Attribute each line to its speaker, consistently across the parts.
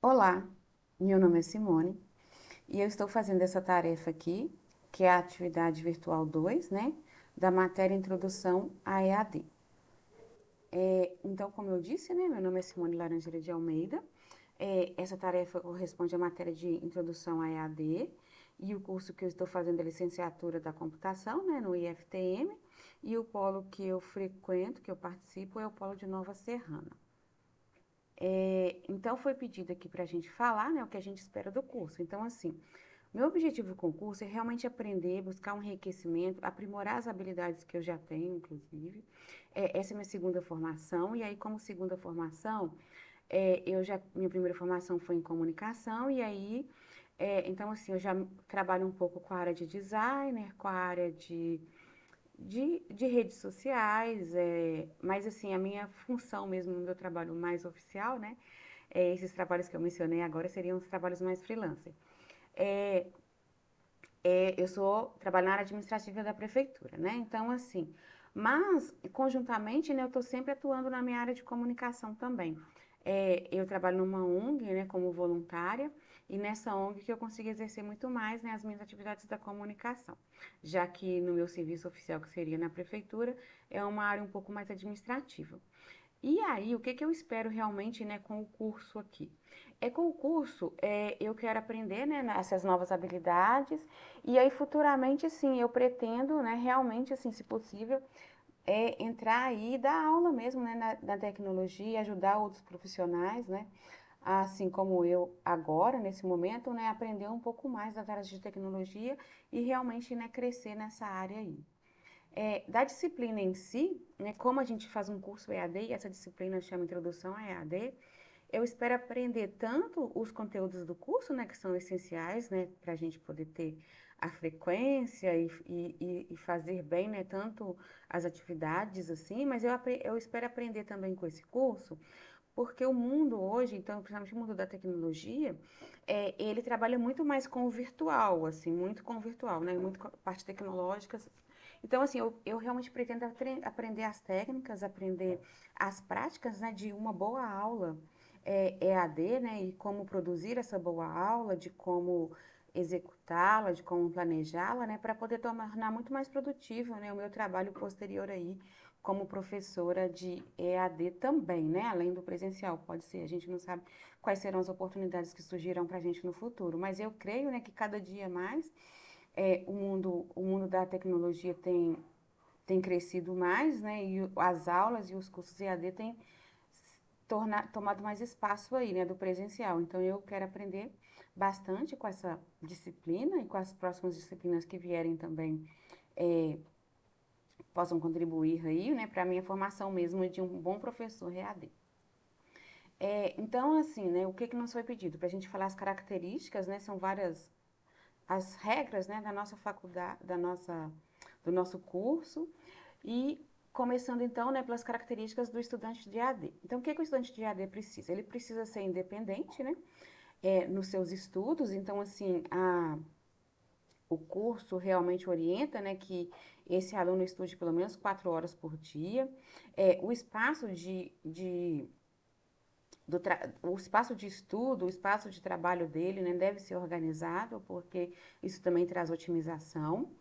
Speaker 1: Olá, meu nome é Simone e eu estou fazendo essa tarefa aqui, que é a atividade virtual 2, né, da matéria Introdução à EAD. Então, como eu disse, né, meu nome é Simone Laranjeira de Almeida. Essa tarefa corresponde à matéria de Introdução à EAD e o curso que eu estou fazendo é licenciatura da computação, né, no IFTM, e o polo que eu frequento, que eu participo, é o polo de Nova Serrana. Então, foi pedido aqui para a gente falar, né, o que a gente espera do curso. Então, assim, meu objetivo com o curso é realmente aprender, buscar um enriquecimento, aprimorar as habilidades que eu já tenho, inclusive. Essa é minha segunda formação, e aí, como segunda formação, minha primeira formação foi em comunicação, e aí, então, assim, eu já trabalho um pouco com a área de designer, com a área de redes sociais, mas, assim, a minha função mesmo no meu trabalho mais oficial, né, esses trabalhos que eu mencionei agora seriam os trabalhos mais freelancer. É, trabalho na área administrativa da prefeitura, né? Então, assim, mas conjuntamente, né, eu estou sempre atuando na minha área de comunicação também. Eu trabalho numa ONG, né, como voluntária, e nessa ONG que eu consigo exercer muito mais, né, as minhas atividades da comunicação, já que no meu serviço oficial, que seria na prefeitura, é uma área um pouco mais administrativa. E aí, o que que eu espero realmente, né, com o curso aqui? Com o curso, eu quero aprender, né, essas novas habilidades, e aí futuramente, assim, eu pretendo, né, realmente, assim, se possível, entrar aí e dar aula mesmo, né, na tecnologia, ajudar outros profissionais, né, assim como eu agora, nesse momento, né, aprender um pouco mais das áreas de tecnologia e realmente, né, crescer nessa área aí. Da disciplina em si, né, como a gente faz um curso EAD, e essa disciplina chama Introdução a EAD, eu espero aprender tanto os conteúdos do curso, né, que são essenciais, né, para a gente poder ter a frequência e fazer bem, né, tanto as atividades assim, mas eu espero aprender também com esse curso, porque o mundo hoje, então, principalmente o mundo da tecnologia, ele trabalha muito mais com o virtual, assim, muito com o virtual, né, muito com a parte tecnológica. Então, assim, eu realmente pretendo aprender as técnicas, aprender as práticas, né, de uma boa aula EAD, né, e como produzir essa boa aula, de como executá-la, de como planejá-la, né, para poder tornar muito mais produtivo, né, o meu trabalho posterior aí como professora de EAD também, né, além do presencial, pode ser, a gente não sabe quais serão as oportunidades que surgirão para a gente no futuro, mas eu creio, né, que cada dia mais o mundo da tecnologia tem crescido mais, né? E as aulas e os cursos EAD têm tomado mais espaço aí, né? Do presencial. Então, eu quero aprender bastante com essa disciplina e com as próximas disciplinas que vierem também, é, possam contribuir aí, né? Para a minha formação mesmo de um bom professor EAD. Então, assim, né? O que que nos foi pedido? Para a gente falar as características, né? São várias as regras, né, da nossa faculdade, do nosso curso e começando então, né, pelas características do estudante de AD. Então, o que que o estudante de AD precisa? Ele precisa ser independente, né, nos seus estudos. Então, assim, o curso realmente orienta, né, que esse aluno estude pelo menos 4 horas por dia. O espaço o espaço de estudo, o espaço de trabalho dele, né, deve ser organizado, porque isso também traz otimização.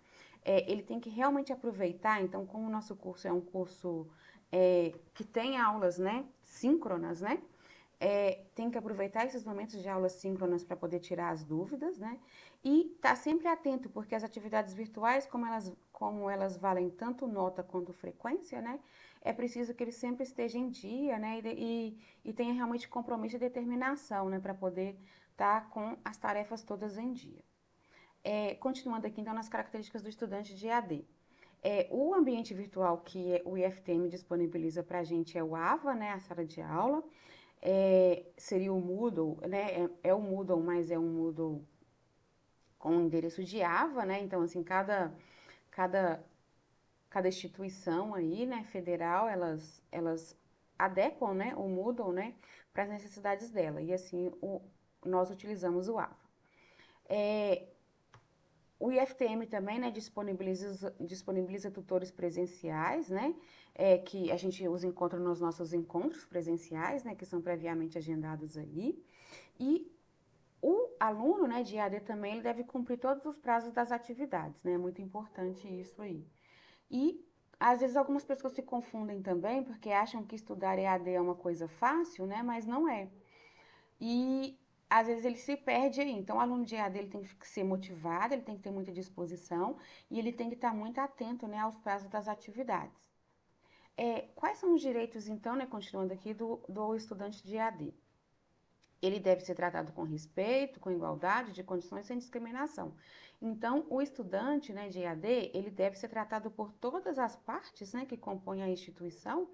Speaker 1: Ele tem que realmente aproveitar, então, como o nosso curso é um curso que tem aulas, né, síncronas, né, tem que aproveitar esses momentos de aulas síncronas para poder tirar as dúvidas, né? E estar sempre atento, porque as atividades virtuais, como elas valem tanto nota quanto frequência, né? É preciso que ele sempre esteja em dia, né? E tenha realmente compromisso e determinação, né? Para poder estar com as tarefas todas em dia. Continuando aqui, então, nas características do estudante de EAD. O ambiente virtual que o IFTM disponibiliza para a gente é o AVA, né? A sala de aula seria o Moodle, né? É o Moodle, mas é um Moodle com endereço de AVA, né? Então, assim, cada, cada instituição aí, né, federal, elas adequam, né, o Moodle, né, para as necessidades dela. E, assim, nós utilizamos o AVA. O IFTM também, né, disponibiliza tutores presenciais, né, que a gente os encontra nos nossos encontros presenciais, né, que são previamente agendados aí. E o aluno, né, de EAD também, ele deve cumprir todos os prazos das atividades, né? É muito importante isso aí. E às vezes algumas pessoas se confundem também, porque acham que estudar EAD é uma coisa fácil, né? Mas não é. E às vezes ele se perde aí. Então, o aluno de EAD ele tem que ser motivado, ele tem que ter muita disposição e ele tem que estar muito atento, né, aos prazos das atividades. Quais são os direitos, então, né, continuando aqui, do estudante de EAD? Ele deve ser tratado com respeito, com igualdade de condições, sem discriminação. Então, o estudante, né, de EAD, ele deve ser tratado por todas as partes, né, que compõem a instituição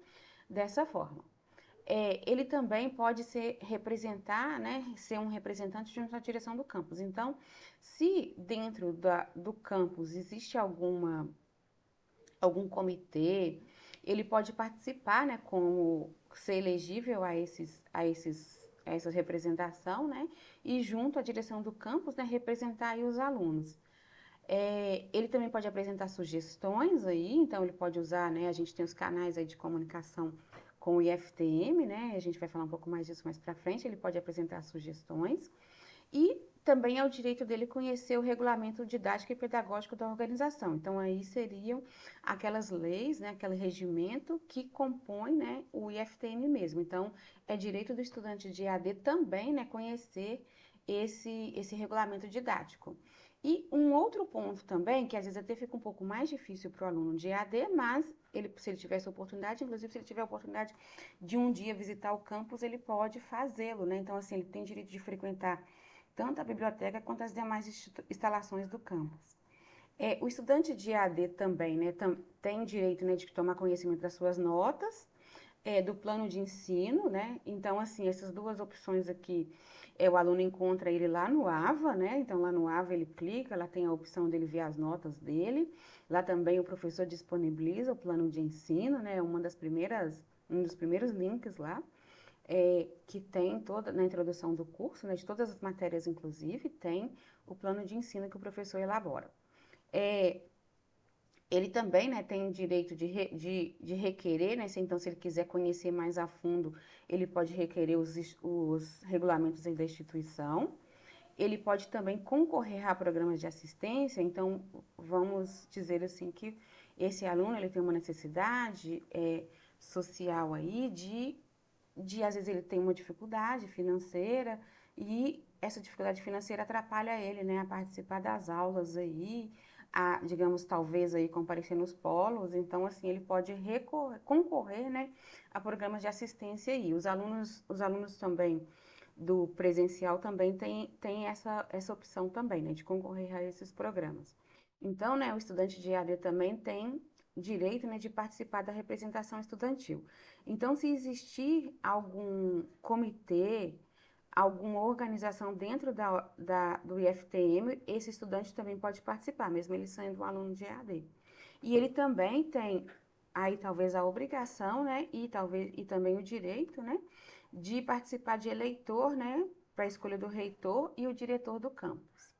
Speaker 1: dessa forma. Ele também pode representar, né, ser um representante de uma direção do campus. Então, se dentro do campus existe algum comitê, ele pode participar, né, como ser elegível a essa representação, né, e junto à direção do campus, né, representar aí os alunos. Ele também pode apresentar sugestões aí, então ele pode usar, né, a gente tem os canais aí de comunicação com o IFTM, né, a gente vai falar um pouco mais disso mais para frente, ele pode apresentar sugestões e também é o direito dele conhecer o regulamento didático e pedagógico da organização. Então, aí seriam aquelas leis, né, aquele regimento que compõe, né, o IFTM mesmo. Então, é direito do estudante de EAD também, né, conhecer esse regulamento didático. E um outro ponto também, que às vezes até fica um pouco mais difícil para o aluno de EAD, mas se ele tiver essa oportunidade, inclusive se ele tiver a oportunidade de um dia visitar o campus, ele pode fazê-lo, né? Então, assim, ele tem direito de frequentar tanto a biblioteca quanto as demais instalações do campus. O estudante de EAD também, né, tem direito, né, de tomar conhecimento das suas notas, do plano de ensino, né? Então, assim, essas duas opções aqui, o aluno encontra ele lá no AVA, né? Então, lá no AVA ele clica, lá tem a opção dele ver as notas dele. Lá também o professor disponibiliza o plano de ensino, né? Um dos primeiros links lá que tem toda na introdução do curso, né, de todas as matérias, inclusive, tem o plano de ensino que o professor elabora. É, ele também, né, tem o direito de requerer, né, então, se ele quiser conhecer mais a fundo, ele pode requerer os regulamentos da instituição. Ele pode também concorrer a programas de assistência, então, vamos dizer assim que esse aluno, ele tem uma necessidade social aí às vezes ele tem uma dificuldade financeira e essa dificuldade financeira atrapalha ele, né, a participar das aulas aí, digamos, talvez aí comparecer nos polos, então, assim, ele pode concorrer, né, a programas de assistência aí. Os alunos também do presencial também tem essa opção também, né, de concorrer a esses programas. Então, né, o estudante de EAD também tem direito, né, de participar da representação estudantil. Então, se existir algum comitê, alguma organização dentro do IFTM, esse estudante também pode participar, mesmo ele sendo um aluno de EAD. E ele também tem aí talvez a obrigação, né, e também o direito, né, de participar de eleitor, né, para a escolha do reitor e o diretor do campus.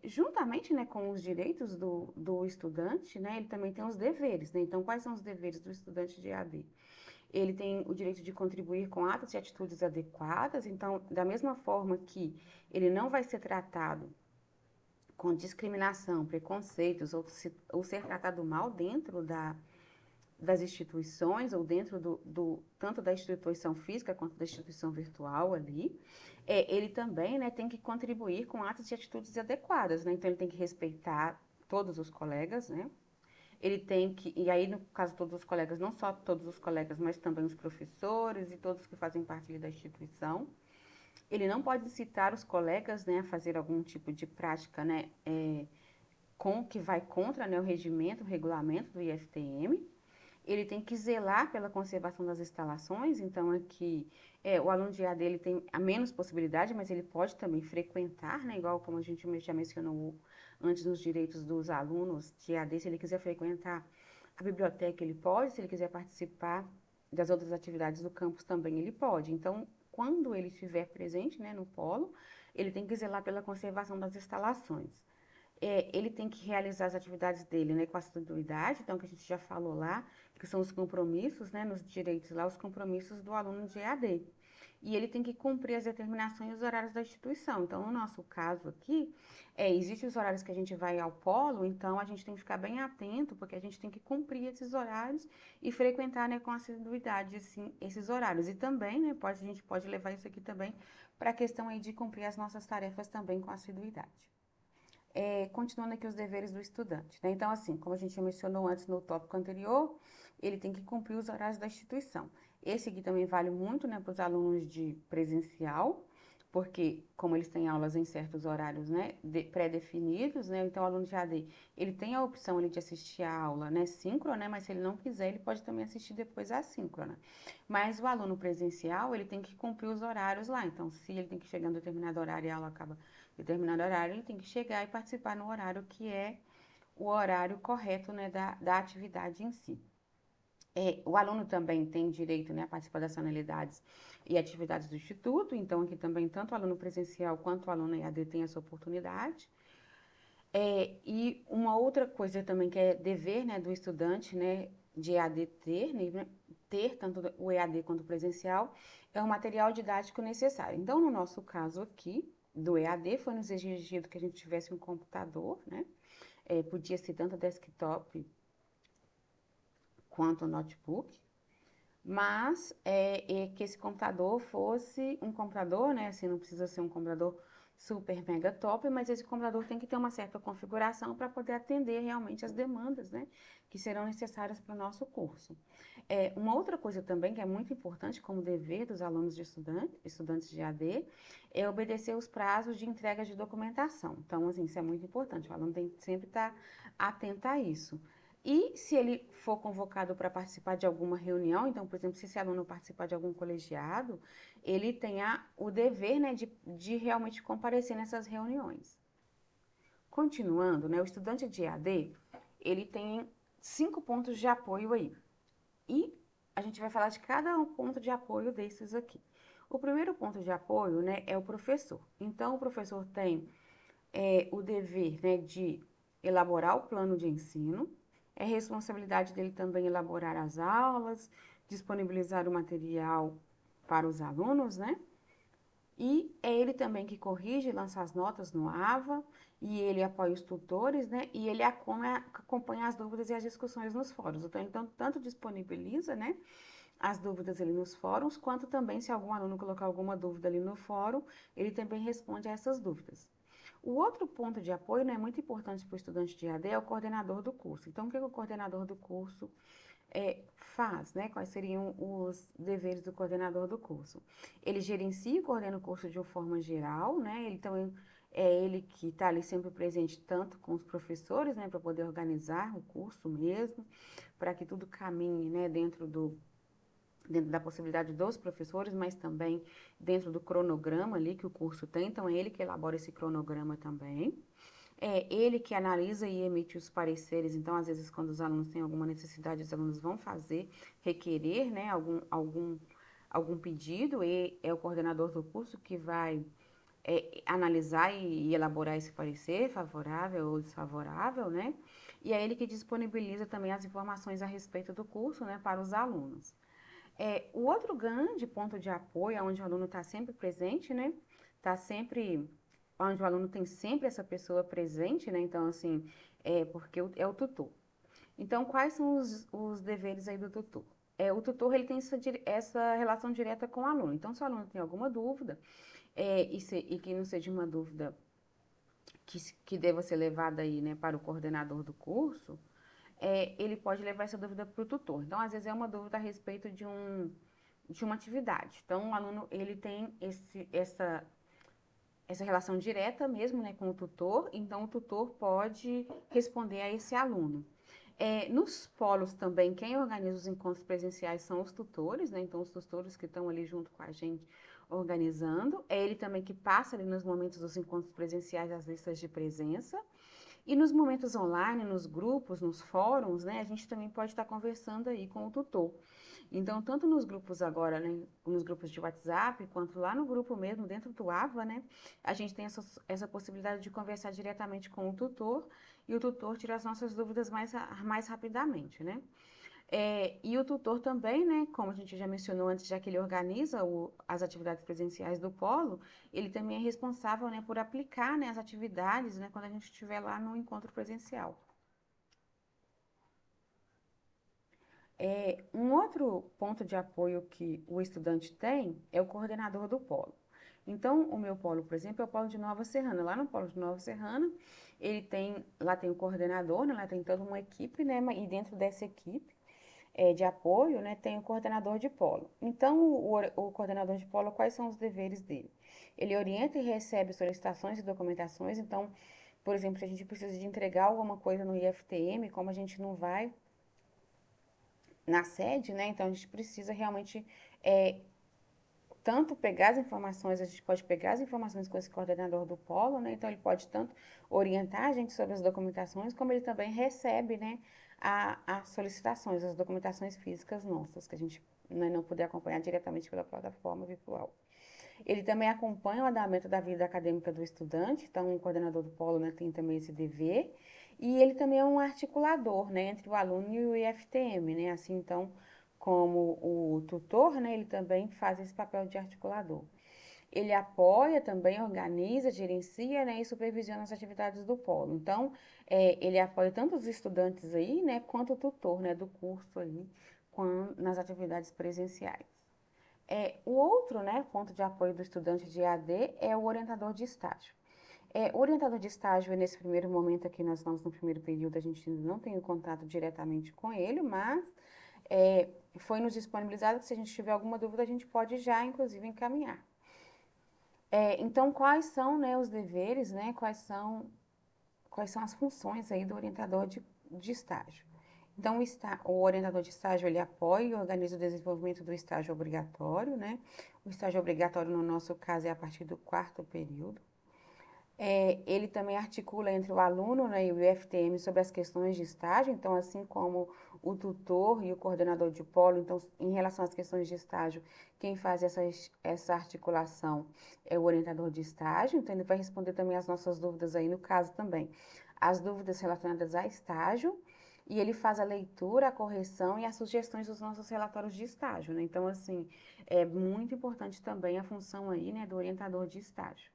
Speaker 1: Juntamente, né, com os direitos do estudante, né, ele também tem os deveres, né? Então, quais são os deveres do estudante de EAD? Ele tem o direito de contribuir com atos e atitudes adequadas, então, da mesma forma que ele não vai ser tratado com discriminação, preconceitos ou ser tratado mal dentro das instituições ou dentro tanto da instituição física quanto da instituição virtual ali, ele também, né, tem que contribuir com atos e atitudes adequadas, né? Então ele tem que respeitar todos os colegas, né? Ele tem que, e aí no caso todos os colegas, não só todos os colegas, mas também os professores e todos que fazem parte ali da instituição. Ele não pode incitar os colegas, né, a fazer algum tipo de prática, né, que vai contra, né, o regimento, o regulamento do IFTM. Ele tem que zelar pela conservação das instalações, então aqui o aluno de EAD ele tem a menos possibilidade, mas ele pode também frequentar, né, igual como a gente já mencionou antes nos direitos dos alunos de EAD, se ele quiser frequentar a biblioteca, ele pode, se ele quiser participar das outras atividades do campus também, ele pode. Então, quando ele estiver presente, né, no polo, ele tem que zelar pela conservação das instalações. Ele tem que realizar as atividades dele, né, com assiduidade, então, que a gente já falou lá, que são os compromissos, né, nos direitos lá, os compromissos do aluno de EAD. e ele tem que cumprir as determinações e os horários da instituição. Então, no nosso caso aqui, existem os horários que a gente vai ao polo, então a gente tem que ficar bem atento, porque a gente tem que cumprir esses horários e frequentar, né, com assiduidade, assim, esses horários. E também, né, a gente pode levar isso aqui também para a questão aí de cumprir as nossas tarefas também com assiduidade. Continuando aqui os deveres do estudante, né? Então, assim, como a gente mencionou antes no tópico anterior, ele tem que cumprir os horários da instituição. Esse aqui também vale muito, né, para os alunos de presencial, porque como eles têm aulas em certos horários, né, pré-definidos, né, então o aluno de AD, ele tem a opção ali de assistir a aula, né, síncrona, né, mas se ele não quiser, ele pode também assistir depois a síncrona. Mas o aluno presencial, ele tem que cumprir os horários lá, então se ele tem que chegar em um determinado horário e a aula acaba em determinado horário, ele tem que chegar e participar no horário que é o horário correto, né, da atividade em si. O aluno também tem direito, né, a participar das anualidades e atividades do Instituto, então aqui também tanto o aluno presencial quanto o aluno EAD tem essa oportunidade. E uma outra coisa também que é dever, né, do estudante, né, de EAD ter, né, ter tanto o EAD quanto o presencial, é o material didático necessário. Então, no nosso caso aqui, do EAD, foi nos exigido que a gente tivesse um computador, né, podia ser tanto desktop quanto notebook, mas que esse computador fosse um computador, né? Assim, não precisa ser um computador super mega top, mas esse computador tem que ter uma certa configuração para poder atender realmente as demandas, né? Que serão necessárias para o nosso curso. Uma outra coisa também que é muito importante como dever dos alunos de estudantes de AD, é obedecer os prazos de entrega de documentação. Então, assim, isso é muito importante, o aluno tem que sempre estar atento a isso. E se ele for convocado para participar de alguma reunião, então, por exemplo, se esse aluno participar de algum colegiado, ele tenha o dever, né, de realmente comparecer nessas reuniões. Continuando, né, o estudante de EAD, ele tem 5 pontos de apoio aí. E a gente vai falar de cada um ponto de apoio desses aqui. O primeiro ponto de apoio, né, é o professor. Então, o professor tem o dever, né, de elaborar o plano de ensino. É responsabilidade dele também elaborar as aulas, disponibilizar o material para os alunos, né? E é ele também que corrige e lança as notas no AVA, e ele apoia os tutores, né? E ele acompanha as dúvidas e as discussões nos fóruns. Então, ele tanto disponibiliza, né, as dúvidas ali nos fóruns, quanto também, se algum aluno colocar alguma dúvida ali no fórum, ele também responde a essas dúvidas. O outro ponto de apoio, né, muito importante para o estudante de AD é o coordenador do curso. Então, o que o coordenador do curso faz, né? Quais seriam os deveres do coordenador do curso? Ele gerencia e coordena o curso de uma forma geral, né? Ele também é ele que está ali sempre presente tanto com os professores, né, para poder organizar o curso mesmo, para que tudo caminhe, né, dentro da possibilidade dos professores, mas também dentro do cronograma ali que o curso tem, então é ele que elabora esse cronograma também. É ele que analisa e emite os pareceres, então às vezes quando os alunos têm alguma necessidade, os alunos vão requerer, né, algum pedido, e é o coordenador do curso que vai analisar e elaborar esse parecer, favorável ou desfavorável, né? E é ele que disponibiliza também as informações a respeito do curso, né, para os alunos. O outro grande ponto de apoio, onde o aluno está sempre presente, né? Está sempre, onde o aluno tem sempre essa pessoa presente, né? Então, assim, porque é o tutor. Então, quais são os deveres aí do tutor? O tutor, ele tem essa relação direta com o aluno. Então, se o aluno tem alguma dúvida, e que não seja uma dúvida que deva ser levada aí, né, para o coordenador do curso, ele pode levar essa dúvida para o tutor. Então, às vezes, é uma dúvida a respeito de uma atividade. Então, o aluno, ele tem essa relação direta mesmo, né, com o tutor, então o tutor pode responder a esse aluno. Nos polos também, quem organiza os encontros presenciais são os tutores, né? Então, os tutores que estão ali junto com a gente organizando. É ele também que passa ali nos momentos dos encontros presenciais as listas de presença. E nos momentos online, nos grupos, nos fóruns, né, a gente também pode estar conversando aí com o tutor. Então, tanto nos grupos agora, né, nos grupos de WhatsApp, quanto lá no grupo mesmo, dentro do AVA, né, a gente tem essa possibilidade de conversar diretamente com o tutor e o tutor tira as nossas dúvidas mais rapidamente, né. E o tutor também, né, como a gente já mencionou antes, já que ele organiza as atividades presenciais do polo, ele também é responsável, né, por aplicar, né, as atividades, né, quando a gente estiver lá no encontro presencial. Um outro ponto de apoio que o estudante tem é o coordenador do polo. Então, o meu polo, por exemplo, é o polo de Nova Serrana. Lá no polo de Nova Serrana, lá tem o coordenador, né, lá tem toda uma equipe, né, e dentro dessa equipe de apoio, né, tem o coordenador de polo. Então, o coordenador de polo, quais são os deveres dele? Ele orienta e recebe solicitações e documentações. Então, por exemplo, se a gente precisa de entregar alguma coisa no IFTM, como a gente não vai na sede, né? Então a gente precisa realmente tanto pegar as informações, a gente pode pegar as informações com esse coordenador do polo, né? Então ele pode tanto orientar a gente sobre as documentações, como ele também recebe, né, as solicitações, as documentações físicas nossas, que a gente, né, não puder acompanhar diretamente pela plataforma virtual. Ele também acompanha o andamento da vida acadêmica do estudante, então o coordenador do polo, né, tem também esse dever, e ele também é um articulador, né, entre o aluno e o IFTM, né, assim, então, como o tutor, né, ele também faz esse papel de articulador. Ele apoia também, organiza, gerencia, né, e supervisiona as atividades do polo. Então, ele apoia tanto os estudantes aí, né, quanto o tutor, né, do curso aí, nas atividades presenciais. O outro, né, ponto de apoio do estudante de EAD é o orientador de estágio. O orientador de estágio, nesse primeiro momento aqui, nós estamos no primeiro período, a gente ainda não tem o contato diretamente com ele, mas foi nos disponibilizado que se a gente tiver alguma dúvida, a gente pode já, inclusive, encaminhar. Então, quais são, né, os deveres, né, quais são as funções aí do orientador de estágio? Então, o orientador de estágio, ele apoia e organiza o desenvolvimento do estágio obrigatório, né? O estágio obrigatório, no nosso caso, é a partir do quarto período. Ele também articula entre o aluno, né, e o IFTM sobre as questões de estágio, então, assim como o tutor e o coordenador de polo, então, em relação às questões de estágio, quem faz essa articulação é o orientador de estágio, então ele vai responder também as nossas dúvidas aí, no caso também, as dúvidas relacionadas a estágio, e ele faz a leitura, a correção e as sugestões dos nossos relatórios de estágio, né? Então, assim, é muito importante também a função aí, né, do orientador de estágio.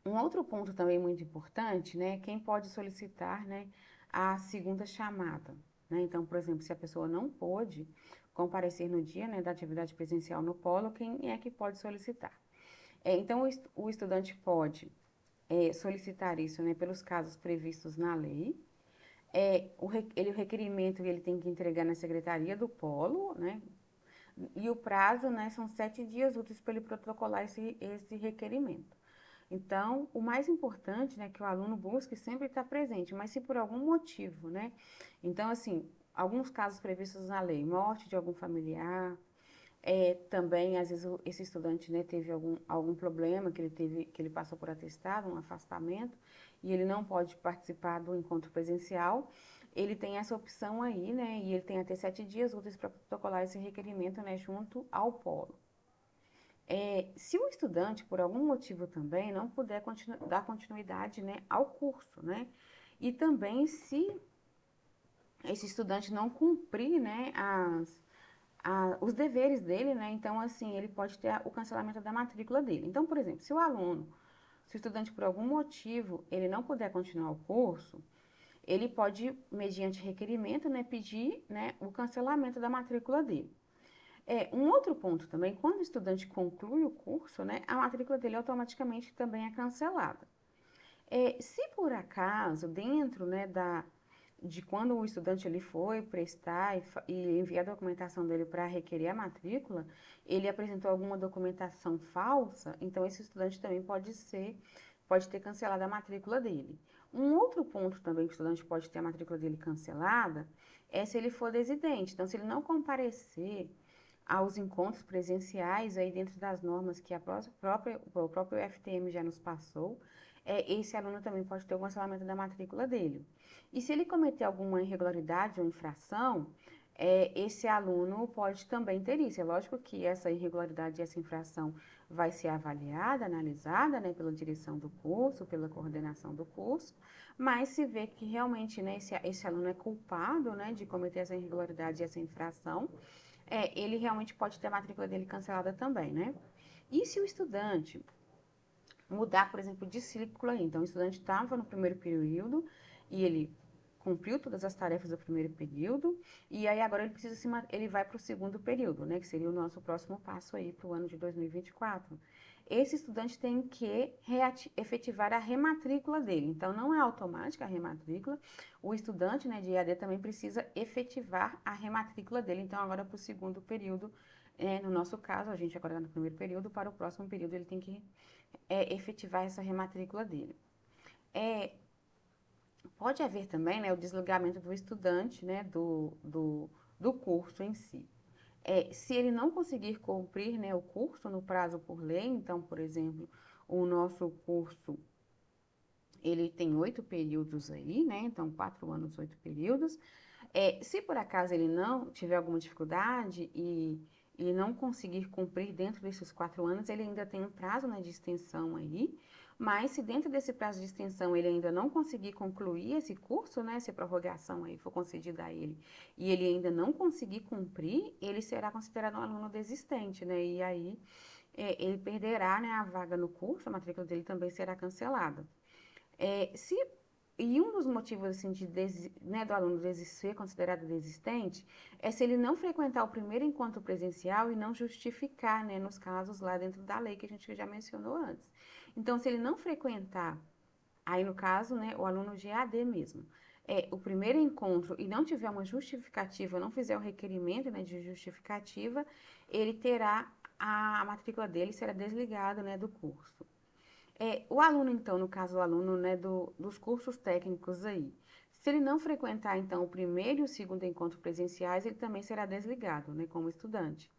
Speaker 1: Um outro ponto também muito importante, né, quem pode solicitar, né, a segunda chamada, né? Então, por exemplo, se a pessoa não pôde comparecer no dia, né, da atividade presencial no polo, quem é que pode solicitar? Então, o estudante pode solicitar isso, né, pelos casos previstos na lei. O requerimento ele tem que entregar na secretaria do polo, né? E o prazo, né, são 7 dias úteis para ele protocolar esse requerimento. Então, o mais importante, né, que o aluno busque sempre estar presente, mas se por algum motivo, né? Então, assim, alguns casos previstos na lei, morte de algum familiar, também, às vezes, esse estudante, né, teve algum problema que ele passou por atestado, um afastamento, e ele não pode participar do encontro presencial, ele tem essa opção aí, né, e ele tem até 7 dias úteis para protocolar esse requerimento, né, junto ao polo. Se o estudante, por algum motivo também, não puder dar continuidade, né, ao curso, né, e também se esse estudante não cumprir, né, os deveres dele, né, então, assim, ele pode ter o cancelamento da matrícula dele. Então, por exemplo, se o estudante, por algum motivo, ele não puder continuar o curso, ele pode, mediante requerimento, né, pedir, né, o cancelamento da matrícula dele. Um outro ponto também, quando o estudante conclui o curso, né, a matrícula dele automaticamente também é cancelada. Se por acaso, dentro, né, de quando o estudante ele foi prestar e enviar a documentação dele para requerer a matrícula, ele apresentou alguma documentação falsa, então esse estudante também pode ter cancelado a matrícula dele. Um outro ponto também que o estudante pode ter a matrícula dele cancelada é se ele for desidente. Então, se ele não comparecer aos encontros presenciais, aí dentro das normas que o próprio FTM já nos passou, esse aluno também pode ter o cancelamento da matrícula dele. E se ele cometer alguma irregularidade ou infração, esse aluno pode também ter isso. É lógico que essa irregularidade, essa infração vai ser avaliada, analisada, né, pela direção do curso, pela coordenação do curso, mas se vê que realmente, né, esse aluno é culpado, né, de cometer essa irregularidade e essa infração, ele realmente pode ter a matrícula dele cancelada também, né? E se o estudante mudar, por exemplo, de ciclo aí? Então, o estudante estava no primeiro período e ele cumpriu todas as tarefas do primeiro período, e aí agora ele precisa ele vai para o segundo período, né, que seria o nosso próximo passo aí para o ano de 2024. Esse estudante tem que efetivar a rematrícula dele. Então, não é automática a rematrícula. O estudante, né, de EAD também precisa efetivar a rematrícula dele. Então, agora para o segundo período, no nosso caso, a gente agora está no primeiro período, para o próximo período ele tem que efetivar essa rematrícula dele. Pode haver também, né, o desligamento do estudante, né, do curso em si. Se ele não conseguir cumprir, né, o curso no prazo por lei, então, por exemplo, o nosso curso, ele tem 8 períodos aí, né, então 4 anos, 8 períodos. Se por acaso ele não tiver alguma dificuldade e não conseguir cumprir dentro desses 4 anos, ele ainda tem um prazo, né, de extensão aí, mas se dentro desse prazo de extensão ele ainda não conseguir concluir esse curso, né, se a prorrogação aí for concedida a ele, e ele ainda não conseguir cumprir, ele será considerado um aluno desistente, né, e aí ele perderá, né, a vaga no curso, a matrícula dele também será cancelada. Se E um dos motivos assim, né, do aluno ser considerado desistente é se ele não frequentar o primeiro encontro presencial e não justificar, né, nos casos lá dentro da lei que a gente já mencionou antes. Então, se ele não frequentar, aí no caso, né, o aluno de EAD mesmo, o primeiro encontro e não tiver uma justificativa, não fizer o requerimento, né, de justificativa, ele terá a matrícula dele será desligado, né, do curso. O aluno, então, no caso, o aluno, né, dos cursos técnicos aí, se ele não frequentar, então, o primeiro e o segundo encontro presenciais, ele também será desligado, né, como estudante.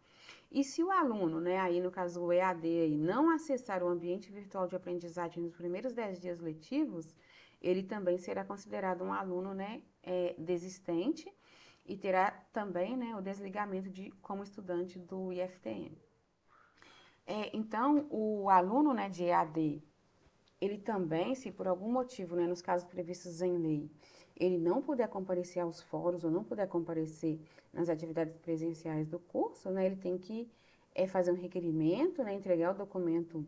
Speaker 1: E se o aluno, né, aí no caso o EAD, aí, não acessar o ambiente virtual de aprendizagem nos primeiros 10 dias letivos, ele também será considerado um aluno, né, desistente e terá também, né, o desligamento como estudante do IFTM. Então, o aluno, né, de EAD, ele também, se por algum motivo, né, nos casos previstos em lei, ele não puder comparecer aos fóruns ou não puder comparecer nas atividades presenciais do curso, né, ele tem que fazer um requerimento, né, entregar o documento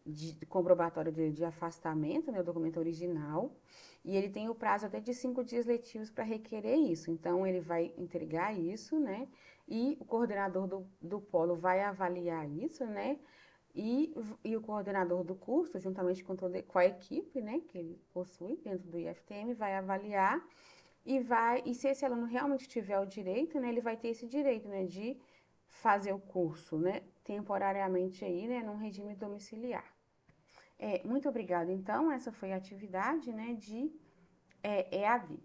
Speaker 1: de comprobatório de afastamento, né, o documento original, e ele tem o prazo até de 5 dias letivos para requerer isso. Então, ele vai entregar isso, né, e o coordenador do polo vai avaliar isso, né, e o coordenador do curso, juntamente com a equipe, né, que ele possui dentro do IFTM, vai avaliar e se esse aluno realmente tiver o direito, né, ele vai ter esse direito, né, de fazer o curso, né, temporariamente aí, né, num regime domiciliar. Muito obrigada. Então, essa foi a atividade, né, de EAD.